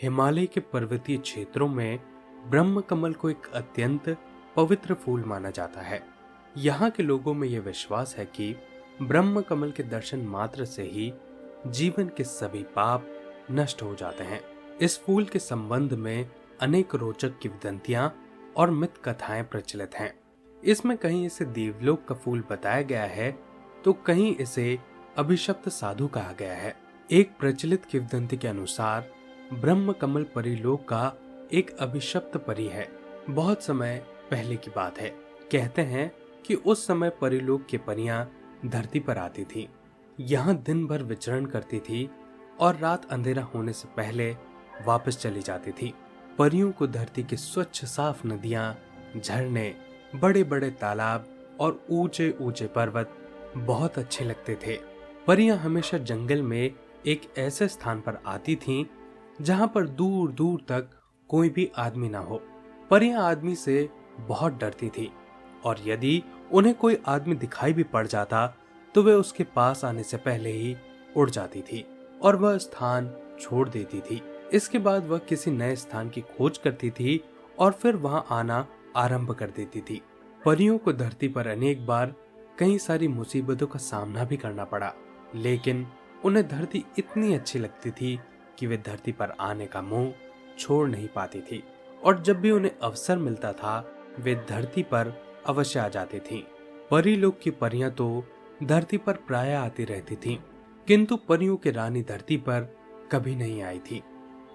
हिमालय के पर्वतीय क्षेत्रों में ब्रह्म कमल को एक अत्यंत पवित्र फूल माना जाता है। यहाँ के लोगों में यह विश्वास है कि ब्रह्म कमल के दर्शन मात्र से ही जीवन के सभी पाप नष्ट हो जाते हैं। इस फूल के संबंध में अनेक रोचक किंवदंतियां और मिथ कथाएं प्रचलित हैं। इसमें कहीं इसे देवलोक का फूल बताया गया है तो कहीं इसे अभिशप्त साधु कहा गया है। एक प्रचलित किंवदंती के अनुसार ब्रह्म कमल परीलोक का एक अभिशप्त परी है। बहुत समय पहले की बात है। कहते हैं कि उस समय परीलोक की परियां धरती पर आती थी, यहाँ दिन भर विचरण करती थी और रात अंधेरा होने से पहले वापस चली जाती थी। परियों को धरती की स्वच्छ साफ नदियां, झरने, बड़े बड़े तालाब और ऊंचे ऊंचे पर्वत बहुत अच्छे लगते थे। परियां हमेशा जंगल में एक ऐसे स्थान पर आती थीं जहां पर दूर दूर तक कोई भी आदमी ना हो। परियां आदमी से बहुत डरती थी और यदि उन्हें कोई आदमी दिखाई भी पड़ जाता तो वे उसके पास आने से पहले ही उड़ जाती थी और वह स्थान छोड़ देती थी। इसके बाद वह किसी नए स्थान की खोज करती थी और फिर वहां आना आरंभ कर देती थी। परियों को धरती पर अनेक बार कई सारी मुसीबतों का सामना भी करना पड़ा, लेकिन उन्हें धरती इतनी अच्छी लगती थी कि वे धरती पर आने का मोह छोड़ नहीं पाती थी और जब भी उन्हें अवसर मिलता था वे धरती पर अवश्य आ जाती थीं। परीलोक की परियां तो धरती पर प्राय आती रहती थीं, किंतु परियों की रानी धरती पर कभी नहीं आई थी।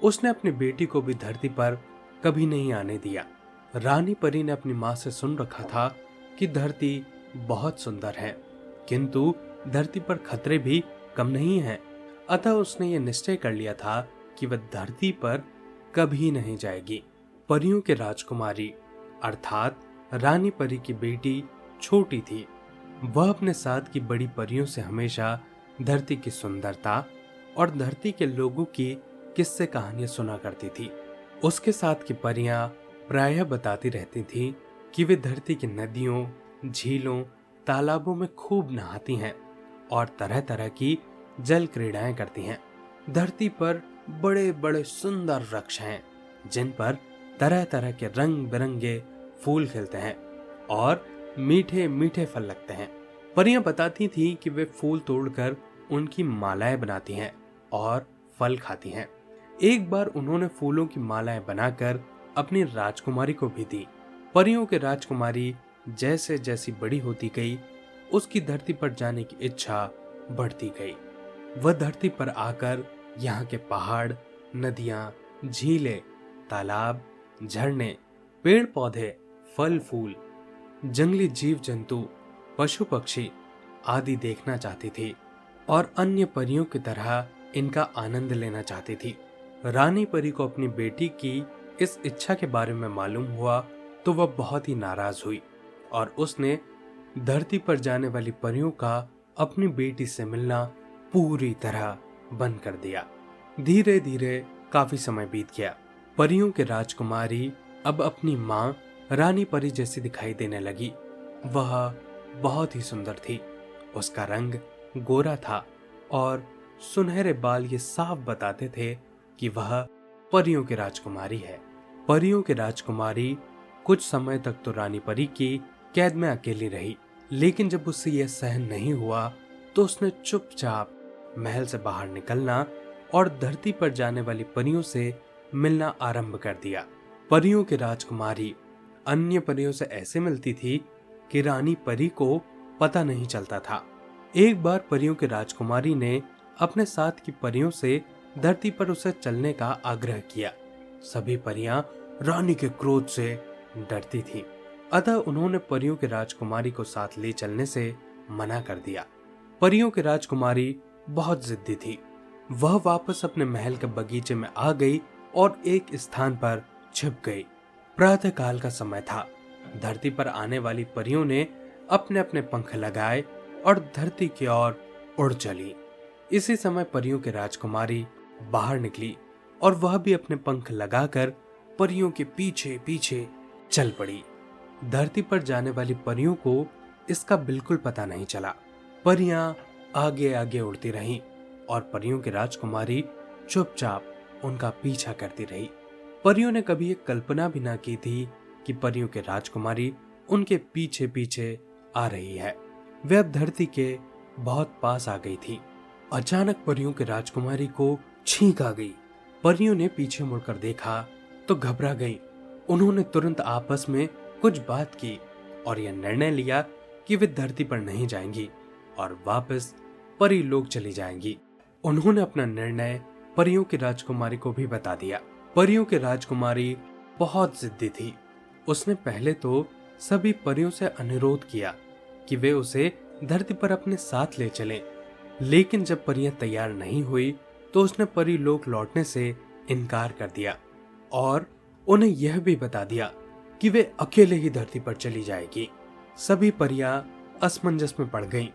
उसने अपनी बेटी को भी धरती पर कभी नहीं आने दिया। रानी परी ने अपनी माँ से सुन रखा था कि धरती बहुत सुंदर है, किंतु धरती पर खतरे भी कम नहीं हैं। अतः उसने ये निश्चय कर लिया था कि वह धरती पर कभी नहीं जाएगी। परियों के राजकुमारी अर्थात रानी परी की बेटी छोटी थी। वह अपने साथ की बड़ी परियों से हमेशा धरती की सुंदरता और धरती के लोगों की किस्से कहानियां सुना करती थी। उसके साथ की परियां प्रायः बताती रहती थीं कि वे धरती की नदियों, झीलों, तालाबों में खूब नहाती हैं और तरह तरह की जल क्रीड़ाएं करती हैं। धरती पर बड़े बड़े सुंदर वृक्ष हैं जिन पर तरह तरह के रंग बिरंगे फूल खिलते हैं और मीठे मीठे फल लगते हैं। परियां बताती थी कि वे फूल तोड़कर उनकी मालाएं बनाती हैं और फल खाती हैं। एक बार उन्होंने फूलों की मालाएं बनाकर अपनी राजकुमारी को भी दी। परियों के राजकुमारी जैसे जैसी बड़ी होती गई उसकी धरती पर जाने की इच्छा बढ़ती गई। वह धरती पर आकर यहाँ के पहाड़, नदियां, झीलें, तालाब, झरने, पेड़ पौधे, फल फूल, जंगली जीव जंतु, पशु पक्षी आदि देखना चाहती थी और अन्य परियों की तरह इनका आनंद लेना चाहती थी। रानी परी को अपनी बेटी की इस इच्छा के बारे में मालूम हुआ तो वह बहुत ही नाराज हुई और उसने धरती पर जाने वाली परियों का अपनी बेटी से मिलना पूरी तरह बंद कर दिया। धीरे धीरे काफी समय बीत गया। परियों के राजकुमारी अब अपनी माँ रानी परी जैसी दिखाई देने लगी। वह बहुत ही सुंदर थी। उसका रंग गोरा था और सुनहरे बाल ये साफ बताते थे कि वह परियों की राजकुमारी है। परियों की राजकुमारी कुछ समय तक तो रानी परी की कैद में अकेली रही, लेकिन जब उससे यह सहन नहीं हुआ तो उसने चुपचाप महल से बाहर निकलना और धरती पर जाने वाली परियों से मिलना आरंभ कर दिया। परियों की राजकुमारी अन्य परियों से ऐसे मिलती थी कि रानी परी को पता नहीं चलता था। एक बार परियों की राजकुमारी ने अपने साथ की परियों से धरती पर उसे चलने का आग्रह किया। सभी परियां रानी के क्रोध से डरती थीं, अतः उन्होंने परियों की राजकुमारी को साथ ले चलने से मना कर दिया। परियों की राजकुमारी बहुत जिद्दी थी। वह वापस अपने महल के बगीचे में आ गई और एक स्थान पर छिप गई। प्रातः काल का समय था। धरती पर आने वाली परियों ने अपने अपने पंख लगाए और धरती की ओर उड़ चली। इसी समय परियों की राजकुमारी बाहर निकली और वह भी अपने पंख लगाकर परियों के पीछे पीछे चल पड़ी। धरती पर जाने वाली परियों को इसका बिल्कुल पता नहीं चला। परियां आगे आगे उड़ती रहीं और परियों की राजकुमारी चुपचाप उनका पीछा करती रही। परियों ने कभी एक कल्पना भी ना की थी कि परियों के राजकुमारी उनके पीछे पीछे आ रही है। वे अब धरती के बहुत पास आ गई थी। अचानक परियों के राजकुमारी को छींक आ गई। परियों ने पीछे मुड़कर देखा तो घबरा गई। उन्होंने तुरंत आपस में कुछ बात की और यह निर्णय लिया कि वे धरती पर नहीं जाएंगी और वापस परी लोक चली जाएंगी। उन्होंने अपना निर्णय परियों की राजकुमारी को भी बता दिया। परियों की राजकुमारी बहुत जिद्दी थी। उसने पहले तो सभी परियों से अनुरोध किया कि वे उसे धरती पर अपने साथ ले चलें, लेकिन जब परियां तैयार नहीं हुई तो उसने परी लोक लौटने से इनकार कर दिया और उन्हें यह भी बता दिया कि वे अकेले ही धरती पर चली जाएगी। सभी परियां असमंजस में पड़ गईं।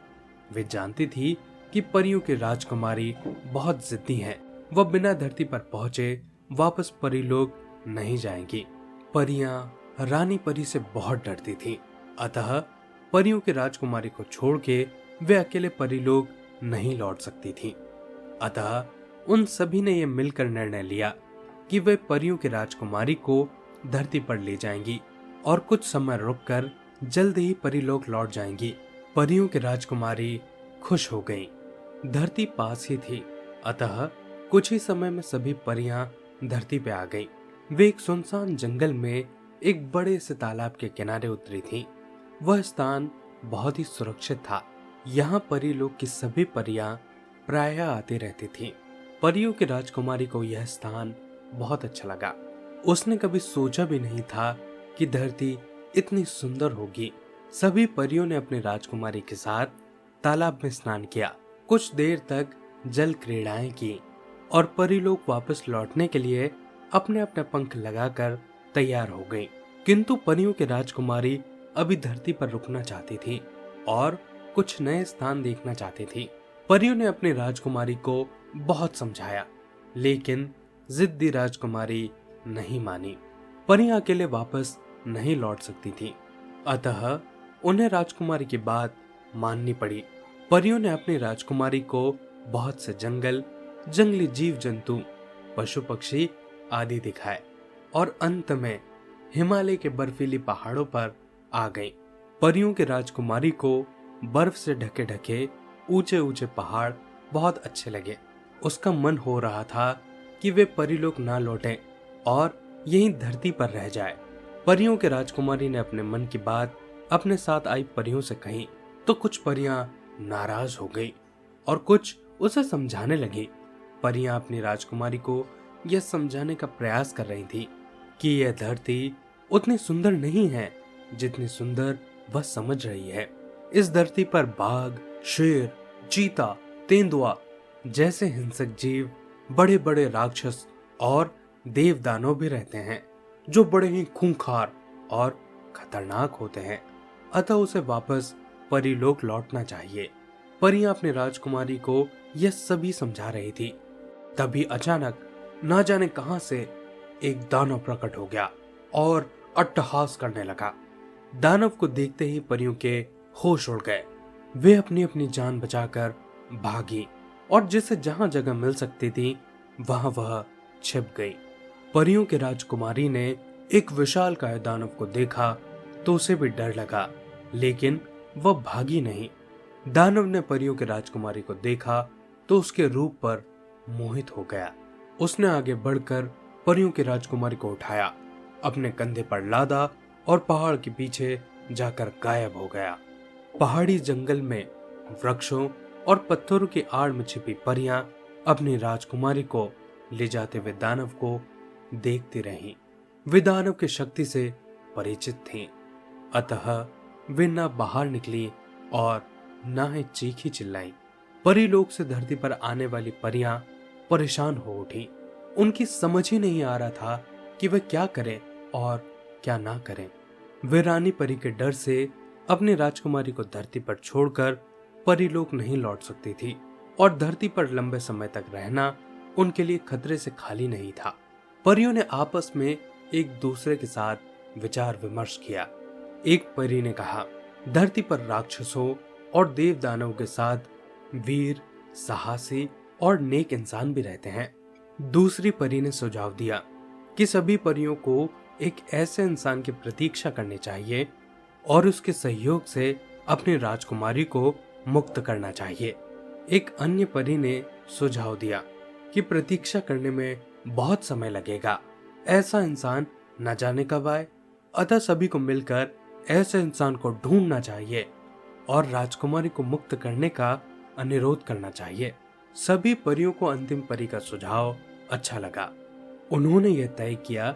वे जानती थी कि परियों की राजकुमारी बहुत जिद्दी हैं। वह बिना धरती पर पहुंचे वापस परी लोक नहीं जाएंगी। परियां रानी परी से बहुत डरती थीं, अतः परियों की राजकुमारी को छोड़ के वे अकेले परी लोक नहीं लौट सकती थीं। अतः उन सभी ने यह मिलकर निर्णय लिया कि वे परियों की राजकुमारी को धरती पर ले जाएंगी और कुछ समय रुककर जल्द ही परीलोक लौट जाएंगी। परियों की राजकुमारी खुश हो गईं। धरती पास ही थी, अतः कुछ ही समय में सभी परियां धरती पे आ गईं। वे एक सुनसान जंगल में एक बड़े से तालाब के किनारे उतरी थीं। वह स्थान बहुत ही सुरक्षित था। यहाँ परीलोक की सभी परियां प्रायः आती रहती थीं। परियों की राजकुमारी को यह स्थान बहुत अच्छा लगा। उसने कभी सोचा भी नहीं था कि धरती इतनी सुंदर होगी। सभी परियों ने अपनी राजकुमारी के साथ तालाब में स्नान किया। कुछ देर तक जल क्रीड़ाएं की और परीलोक वापस लौटने के लिए अपने अपने पंख लगाकर तैयार हो गईं। किंतु परियों की राजकुमारी अभी धरती पर रुकना चाहती थी और कुछ नए स्थान देखना चाहती थी। परियों ने अपनी राजकुमारी को बहुत समझाया, लेकिन जिद्दी राजकुमारी नहीं मानी। परियां अकेले वापस नहीं लौट सकती थी, अतः उन्हें राजकुमारी की बात माननी पड़ी। परियों ने अपनी राजकुमारी को बहुत से जंगल, जंगली जीव जंतु, पशु पक्षी आदि दिखाए और अंत में हिमालय के बर्फीली पहाड़ों पर आ गई। परियों की राजकुमारी को बर्फ से ढके ढके ऊंचे ऊंचे पहाड़ बहुत अच्छे लगे। उसका मन हो रहा था कि वे परीलोक ना लौटें और यहीं धरती पर रह जाए। परियों के राजकुमारी ने अपने मन की बात अपने साथ आई परियों से कही तो कुछ परियां नाराज हो गई और कुछ उसे समझाने लगी। परियां अपनी राजकुमारी को यह समझाने का प्रयास कर रही थी कि यह धरती उतनी सुंदर नहीं है जितनी सुंदर वह समझ रही है। इस धरती पर बाघ, शेर, चीता, तेंदुआ जैसे हिंसक जीव, बड़े बड़े राक्षस और देवदानव भी रहते हैं जो बड़े ही खूंखार और खतरनाक होते हैं। अतः उसे वापस परीलोक लौटना चाहिए। परियां अपनी राजकुमारी को यह सभी समझा रही थी। तभी अचानक ना जाने कहां से एक दानव प्रकट हो गया और अट्टहास करने लगा। दानव को देखते ही परियों के होश उड़ गए। वे अपनी अपनी जान बचाकर भागी और जिसे जहां जगह मिल सकती थी वहां वह छिप गई। परियों की राजकुमारी ने एक विशालकाय दानव को देखा तो उसे भी डर लगा, लेकिन वह भागी नहीं। दानव ने परियों की राजकुमारी को देखा तो उसके रूप पर मोहित हो गया। उसने आगे बढ़कर परियों की राजकुमारी को उठाया, अपने कंधे पर लादा और पहाड़ के पीछे जाकर गायब हो गया। पहाड़ी जंगल में वृक्षों और पत्थरों की आड़ में छिपी परियां अपनी राजकुमारी को ले जाते हुए दानव को देखती रहीं। वे दानव की शक्ति से परिचित थीं, अतः वे न बाहर निकली और न ही चीखी चिल्लाई। परीलोक से धरती पर आने वाली परियां परेशान हो उठी। उनकी समझ ही नहीं आ रहा था कि वे क्या करें और क्या ना करें। वे रानी परी के डर से अपनी राजकुमारी को धरती पर छोड़कर परीलोक नहीं लौट सकती थी और धरती पर लंबे समय तक रहना उनके लिए खतरे से खाली नहीं था। परियों ने आपस में एक दूसरे के साथ विचार विमर्श किया। एक परी ने कहा, धरती पर राक्षसों और देवदानवों के साथ वीर, साहसी और नेक इंसान भी रहते हैं। दूसरी परी ने सुझाव दिया कि सभी परियों को एक ऐसे इंसान की प्रतीक्षा करनी चाहिए और उसके सहयोग से अपनी राजकुमारी को मुक्त करना चाहिए। एक अन्य परी ने सुझाव दिया कि प्रतीक्षा करने में बहुत समय लगेगा, ऐसा इंसान न जाने कब आए, अतः सभी को मिलकर ऐसे इंसान को ढूंढना चाहिए और राजकुमारी को मुक्त करने का अनुरोध करना चाहिए। सभी परियों को अंतिम परी का सुझाव अच्छा लगा। उन्होंने यह तय किया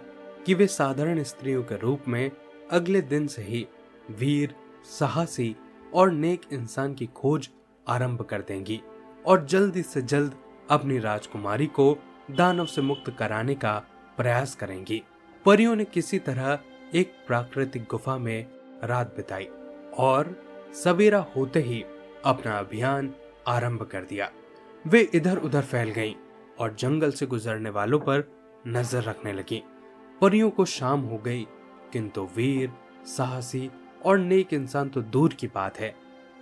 कि वे साधारण स्त्रियों के रूप में अगले दिन से ही वीर, साहसी और नेक इंसान की खोज आरंभ कर देंगी और जल्दी से जल्द अपनी राजकुमारी को दानव से मुक्त कराने का प्रयास करेंगी। परियों ने किसी तरह एक प्राकृतिक गुफा में रात बिताई और सवेरा होते ही अपना अभियान आरंभ कर दिया। वे इधर उधर फैल गईं और जंगल से गुजरने वालों पर नजर रखने लगी। परियों को शाम हो गई, किंतु वीर, साहसी और नेक इंसान तो दूर की बात है,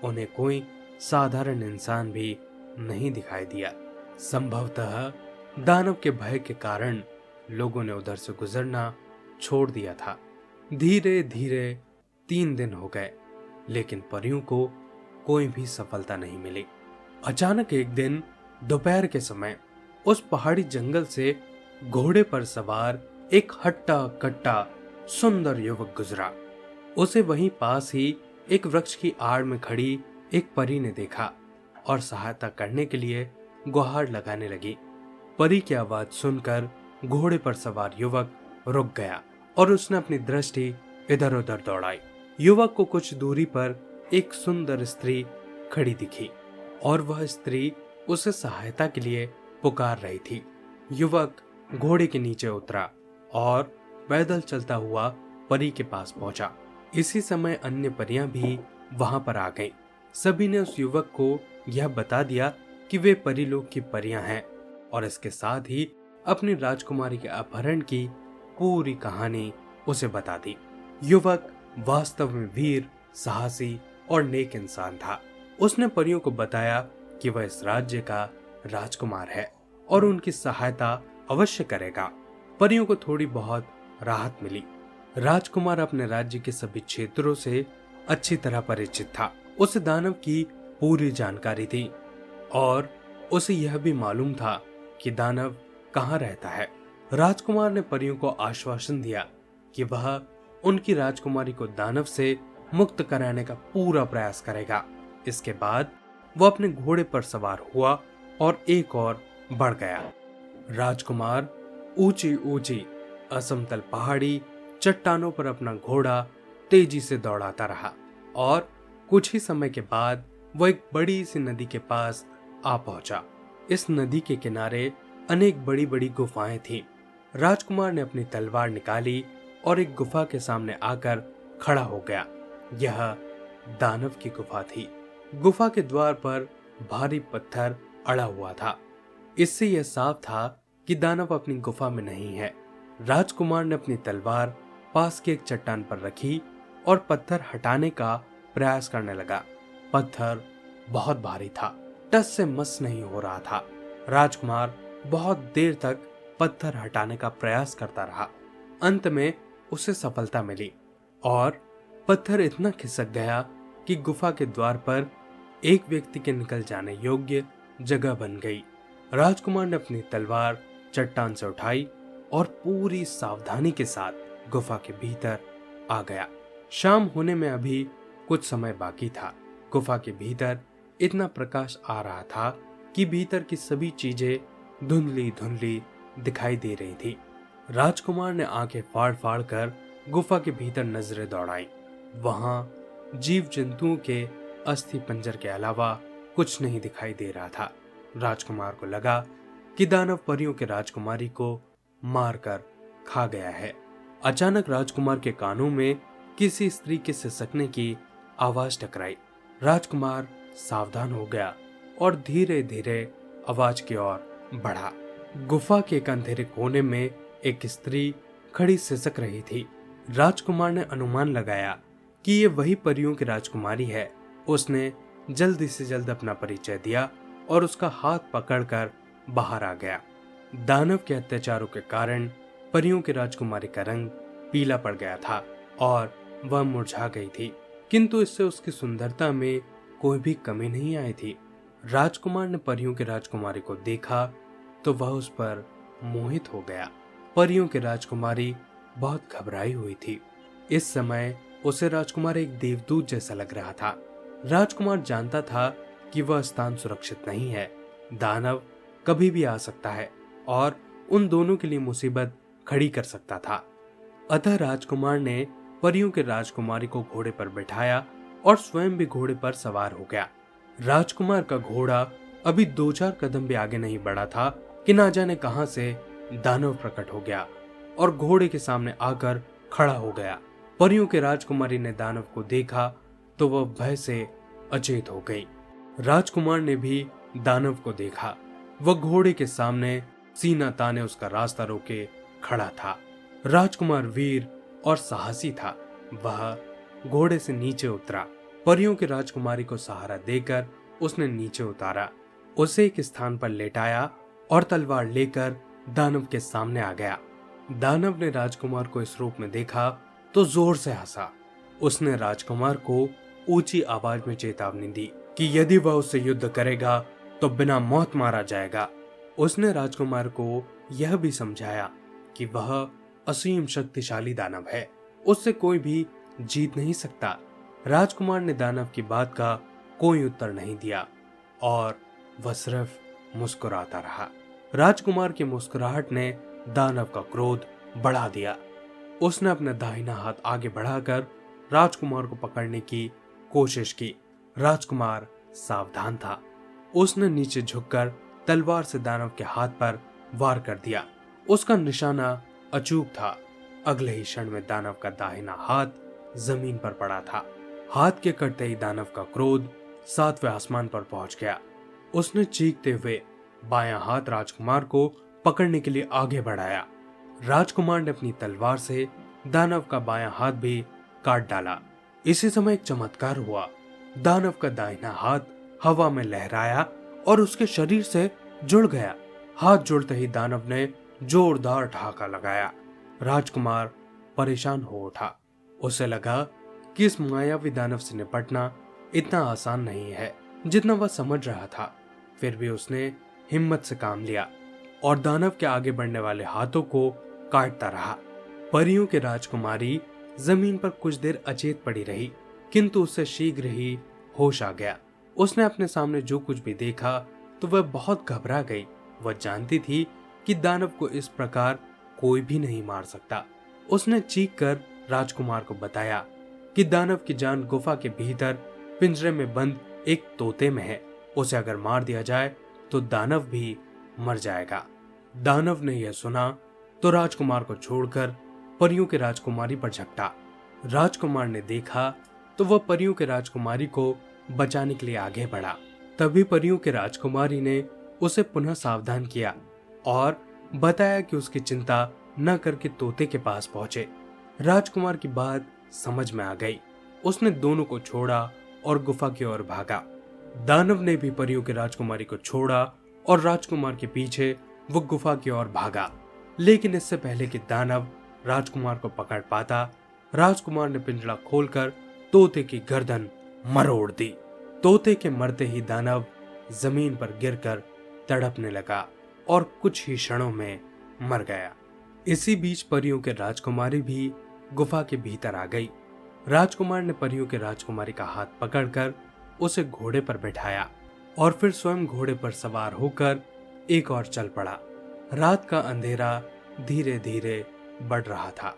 उन्हें कोई साधारण इंसान भी नहीं दिखाई दिया। संभवतः दानव के भय के कारण लोगों ने उधर से गुजरना छोड़ दिया था। धीरे धीरे 3 दिन हो गए, लेकिन परियों को कोई भी सफलता नहीं मिली। अचानक एक दिन दोपहर के समय उस पहाड़ी जंगल से घोड़े पर सवार एक हट्टा कट्टा सुंदर युवक गुजरा। उसे वहीं पास ही एक वृक्ष की आड़ में खड़ी एक परी ने देखा और सहायता करने के लिए गुहार लगाने लगी। परी की आवाज सुनकर घोड़े पर सवार युवक रुक गया और उसने अपनी दृष्टि इधर उधर दौड़ाई। युवक को कुछ दूरी पर एक सुंदर स्त्री खड़ी दिखी और वह स्त्री उसे सहायता के लिए पुकार रही थी। युवक घोड़े के नीचे उतरा और पैदल चलता हुआ परी के पास पहुंचा। इसी समय अन्य परियां भी वहां पर आ गईं। सभी ने उस युवक को यह बता दिया कि वे परीलोक की परियां हैं और इसके साथ ही अपनी राजकुमारी के अपहरण की पूरी कहानी उसे बता दी। युवक वास्तव में वीर, साहसी और नेक इंसान था। उसने परियों को बताया कि वह इस राज्य का राजकुमार है और उनकी सहायता अवश्य करेगा। परियों को थोड़ी बहुत राहत मिली। राजकुमार अपने राज्य के सभी क्षेत्रों से अच्छी तरह परिचित था। उसे दानव की पूरी जानकारी थी और उसे यह भी मालूम था कि दानव कहाँ रहता है। राजकुमार ने परियों को आश्वासन दिया कि वह उनकी राजकुमारी को दानव से मुक्त कराने का पूरा प्रयास करेगा। इसके बाद वह अपने घोड़े पर सवार हुआ और एक और बढ़ गया। राजकुमार ऊंची ऊंची असमतल पहाड़ी चट्टानों पर अपना घोड़ा तेजी से दौड़ाता रहा और कुछ ही समय के बाद वह एक बड़ी सी नदी के पास आ पहुंचा। इस नदी के किनारे अनेक बड़ी बड़ी गुफाएं थीं। राजकुमार ने अपनी तलवार निकाली और एक गुफा के सामने आकर खड़ा हो गया। यह दानव की गुफा थी। गुफा के द्वार पर भारी पत्थर अड़ा हुआ था। इससे यह साफ था कि दानव अपनी गुफा में नहीं है। राजकुमार ने अपनी तलवार पास के एक चट्टान पर रखी और पत्थर हटाने का प्रयास करने लगा। पत्थर बहुत भारी था, टस से मस नहीं हो रहा था। राजकुमार बहुत देर तक पत्थर हटाने का प्रयास करता रहा। अंत में उसे सफलता मिली और पत्थर इतना खिसक गया कि गुफा के द्वार पर एक व्यक्ति के निकल जाने योग्य जगह बन गई। राजकुमार ने अपनी तलवार चट्टान से उठाई और पूरी सावधानी के साथ गुफा के भीतर आ गया। शाम होने में अभी कुछ समय बाकी था। गुफा के भीतर इतना प्रकाश आ रहा था कि भीतर की सभी चीजें धुंधली धुंधली दिखाई दे रही थी। राजकुमार ने आंखें फाड़ फाड़ कर गुफा के भीतर नजरें दौड़ाई। वहां जीव जंतुओं के अस्थि पंजर के अलावा कुछ नहीं दिखाई दे रहा था। राजकुमार को लगा कि दानव परियों के राजकुमारी को मारकर खा गया है। अचानक राजकुमार के कानों में किसी स्त्री के सिसकने की आवाज टकराई। राजकुमार सावधान हो गया और धीरे धीरे आवाज की ओर बढ़ा। गुफा के एक अंधेरे कोने में एक स्त्री खड़ी सिसक रही थी। राजकुमार ने अनुमान लगाया कि ये वही परियों की राजकुमारी है। उसने जल्दी से जल्द अपना परिचय दिया और उसका हाथ पकड़कर बाहर आ गया। दानव के अत्याचारों के कारण परियों की राजकुमारी का रंग पीला पड़ गया था और वह मुरझा गई थी, किंतु इससे उसकी सुंदरता में कोई भी कमी नहीं आई थी। राजकुमार ने परियों की राजकुमारी को देखा तो वह उस पर मोहित हो गया। परियों की राजकुमारी बहुत घबराई हुई थी। इस समय उसे राजकुमार एक देवदूत जैसा लग रहा था। राजकुमार जानता था कि वह स्थान सुरक्षित नहीं है, दानव कभी भी आ सकता है और उन दोनों के लिए मुसीबत खड़ी कर सकता था। अतः राजकुमार ने परियों के राजकुमारी को घोड़े पर बिठाया और स्वयं भी घोड़े पर सवार हो गया। राजकुमार का घोड़ा अभी 2-4 कदम भी आगे नहीं बढ़ा था कि ना जाने कहां से दानव प्रकट हो गया और घोड़े के सामने आकर खड़ा हो गया। परियों के राजकुमारी ने दानव को देखा तो वह भय से अचेत हो गई। राजकुमार ने भी दानव को देखा। वह घोड़े के सामने सीना ताने उसका रास्ता रोके खड़ा था। राजकुमार वीर और साहसी था। वह घोड़े से नीचे उतरा। परियों की राजकुमारी को सहारा देकर उसने नीचे उतारा, उसे एक स्थान पर लेटाया और तलवार लेकर दानव के सामने आ गया। दानव ने राजकुमार को इस रूप में देखा तो जोर से हंसा। उसने राजकुमार को ऊंची आवाज में चेतावनी दी कि यदि वह उससे युद्ध करेगा तो बिना मौत मारा जाएगा। उसने राजकुमार को यह भी समझाया कि वह असीम शक्तिशाली दानव है, उससे कोई भी जीत नहीं सकता। राजकुमार ने दानव की बात का कोई उत्तर नहीं दिया और वह सिर्फ मुस्कुराता रहा। राजकुमार की मुस्कुराहट ने दानव का क्रोध बढ़ा दिया। उसने अपना दाहिना हाथ आगे बढ़ाकर राजकुमार को पकड़ने की कोशिश की। राजकुमार सावधान था। उसने नीचे झुककर तलवार से दानव के हाथ पर वार कर दिया। उसका निशाना अचूक था। अगले ही क्षण में दानव का दाहिना हाथ जमीन पर पड़ा था। हाथ के कटते ही दानव का क्रोध 7वें आसमान पर पहुंच गया। उसने चीखते हुए बायां हाथ राजकुमार को पकड़ने के लिए आगे बढ़ाया। राजकुमार ने अपनी तलवार से दानव का बायां हाथ भी काट डाला। इसी समय एक चमत्कार हुआ। दानव का दाहिना हाथ हवा में लहराया और उसके शरीर से जुड़ गया। हाथ जुड़ते ही दानव ने जोरदार ठहाका लगाया। राजकुमार परेशान हो उठा। उसे लगा कि इस मायावी दानव से निपटना इतना आसान नहीं है जितना वह समझ रहा था। फिर भी उसने हिम्मत से काम लिया और दानव के आगे बढ़ने वाले हाथों को काटता रहा। परियों की राजकुमारी जमीन पर कुछ देर अचेत पड़ी रही, किंतु उससे शीघ्र ही होश आ गया। उसने अपने सामने जो कुछ भी देखा तो वह बहुत घबरा गई। वह जानती थी कि दानव को इस प्रकार कोई भी नहीं मार सकता। उसने चीख कर राजकुमार को बताया कि दानव की जान गुफा के भीतर पिंजरे में बंद एक तोते में है। उसे अगर मार दिया जाए तो दानव भी मर जाएगा। दानव ने यह सुना तो राजकुमार को छोड़कर परियों की राजकुमारी पर झपटा। राजकुमार ने देखा तो वह परियों की राजकुमारी को बचाने के लिए आगे बढ़ा। तभी परियों की राजकुमारी ने उसे पुनः सावधान किया और बताया कि उसकी चिंता न करके तोते के पास पहुंचे। राजकुमार की बात समझ में आ गई। उसने दोनों को छोड़ा और गुफा की ओर भागा। दानव ने भी परियों की राजकुमारी को छोड़ा और राजकुमार के पीछे वो गुफा की ओर भागा। लेकिन इससे पहले कि दानव राजकुमार को पकड़ पाता, राजकुमार ने पिंजरा खोलकर तोते की गर्दन मरोड़ दी। तोते के मरते ही दानव जमीन पर गिरकर तड़पने लगा और कुछ ही क्षणों में मर गया। इसी बीच परियों के राजकुमारी भी गुफा के भीतर आ गई। राजकुमार ने परियों के राजकुमारी का हाथ पकड़कर उसे घोड़े पर बैठाया और फिर स्वयं घोड़े पर सवार होकर एक और चल पड़ा। रात का अंधेरा धीरे धीरे बढ़ रहा था।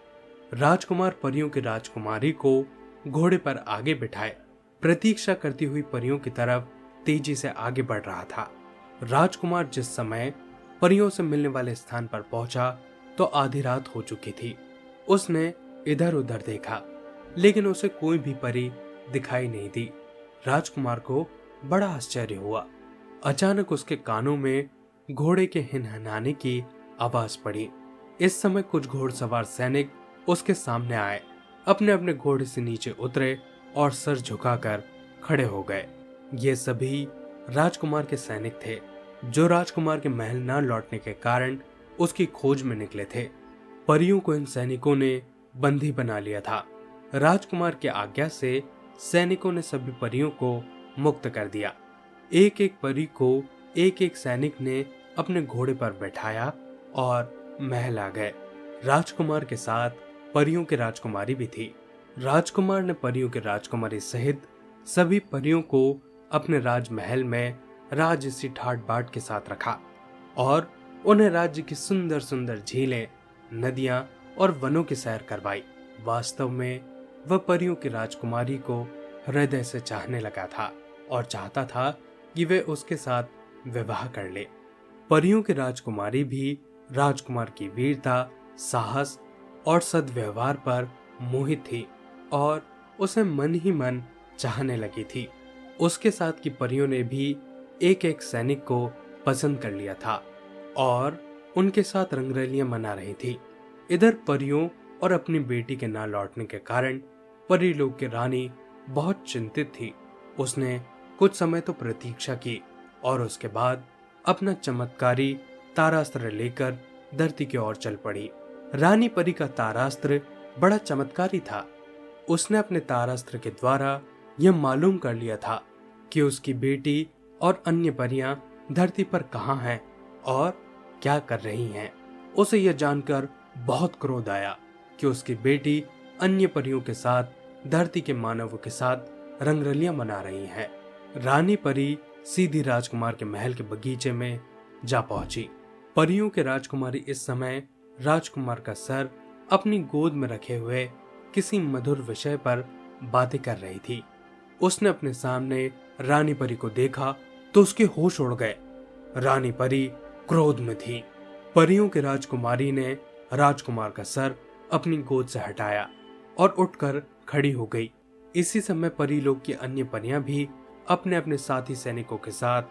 राजकुमार परियों की राजकुमारी को घोड़े पर आगे बिठाए प्रतीक्षा करती हुई परियों की तरफ तेजी से आगे बढ़ रहा था। राजकुमार जिस समय परियों से मिलने वाले स्थान पर पहुंचा तो आधी रात हो चुकी थी। उसने इधर उधर देखा, लेकिन उसे कोई भी परी दिखाई नहीं दी। राजकुमार को बड़ा आश्चर्य हुआ। अचानक उसके कानों में घोड़े के हिनहिनाने की आवाज पड़ी। इस समय कुछ घोड़सवार सैनिक उसके सामने आए, अपने अपने घोड़े से नीचे उतरे और सर झुकाकर खड़े हो गए। ये सभी राजकुमार के सैनिक थे। जो राजकुमार के महल न लौटने के कारण उसकी खोज में निकले थे। परियों को इन सैनिकों ने बंदी बना लिया था। राजकुमार की आज्ञा से सैनिकों ने सभी परियों को मुक्त कर दिया। एक एक परी को एक एक सैनिक ने अपने घोड़े पर बैठाया और महल आ गए। राजकुमार के साथ परियों की राजकुमारी भी थी। राजकुमार ने परियों की राजकुमारी सहित सभी परियों को अपने राजमहल में राजसी ठाट बाट के साथ रखा और उन्हें राज्य की सुंदर सुंदर झीलें, नदियां और वनों की सैर करवाई। वास्तव में वह परियों की राजकुमारी को हृदय से चाहने लगा था और चाहता था कि वे उसके साथ विवाह कर ले। परियों की राजकुमारी भी राजकुमार की वीरता, साहस और सद्व्यवहार पर मोहित थी और उसे मन ही मन चाहने लगी थी। उसके साथ की परियों ने भी एक एक सैनिक को पसंद कर लिया था और उनके साथ रंगरलियां मना रही थी। इधर परियों और अपनी बेटी के ना लौटने के कारण परीलोक की रानी बहुत चिंतित थी। उसने कुछ समय तो प्रतीक्षा की और उसके बाद अपना चमत्कारी तारास्त्र लेकर धरती की ओर चल पड़ी। रानी परी का तारास्त्र बड़ा चमत्कारी था। उसने अपने तारास्त्र के द्वारा यह मालूम कर लिया था कि उसकी बेटी और अन्य परियां धरती पर कहाँ हैं और क्या कर रही हैं। उसे यह जानकर बहुत क्रोध आया कि उसकी बेटी अन्य परियों के साथ धरती के मानवों के साथ रंगरलियां मना रही हैं। रानी परी सीधी राजकुमार के महल के बगीचे में जा पहुंची। परियों के राजकुमारी इस समय राजकुमार का सर अपनी गोद में रखे हुए किसी मधुर विषय पर बातें कर रही थी। उसने अपने सामने रानी परी को देखा तो उसके होश उड़ गए। रानी परी क्रोध में थी। परियों के राजकुमारी ने राजकुमार का सर अपनी गोद से हटाया और उठकर खड़ी हो गई। इसी समय परीलोक की अन्य परियां भी अपने अपने साथी सैनिकों के साथ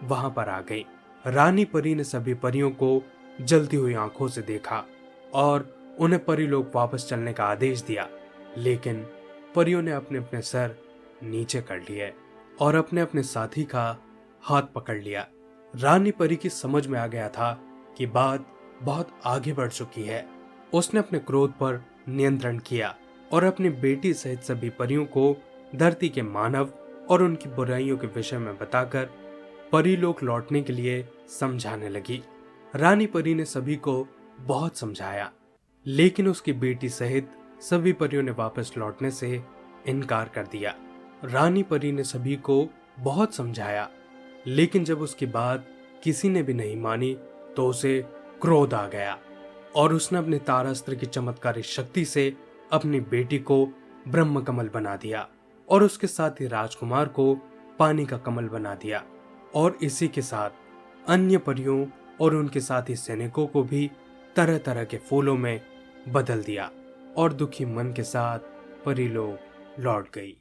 वहां पर आ गई। रानी परी ने सभी परियों को जलती हुई आंखों से देखा और उन्हें परीलोक वापस चलने का आदेश दिया, लेकिन परियों ने अपने अपने सर नीचे कर लिए और अपने अपने साथी का हाथ पकड़ लिया। रानी परी की समझ में आ गया था कि बात बहुत आगे बढ़ चुकी है। उसने अपने क्रोध पर नियंत्रण किया और अपनी बेटी सहित सभी परियों को धरती के मानव और उनकी बुराइयों के विषय में बताकर परीलोक लौटने के लिए समझाने लगी। रानी परी ने सभी को बहुत समझाया, लेकिन उसकी बेटी सहित सभी परियों ने वापस लौटने से इनकार कर दिया। रानी परी ने सभी को बहुत समझाया, लेकिन जब उसकी बात किसी ने भी नहीं मानी तो उसे क्रोध आ गया और उसने अपने तारास्त्र की चमत्कारी शक्ति से अपनी बेटी को ब्रह्म कमल बना दिया और उसके साथ ही राजकुमार को पानी का कमल बना दिया और इसी के साथ अन्य परियों और उनके साथी सैनिकों को भी तरह तरह के फूलों में बदल दिया और दुखी मन के साथ परीलोक लौट गई।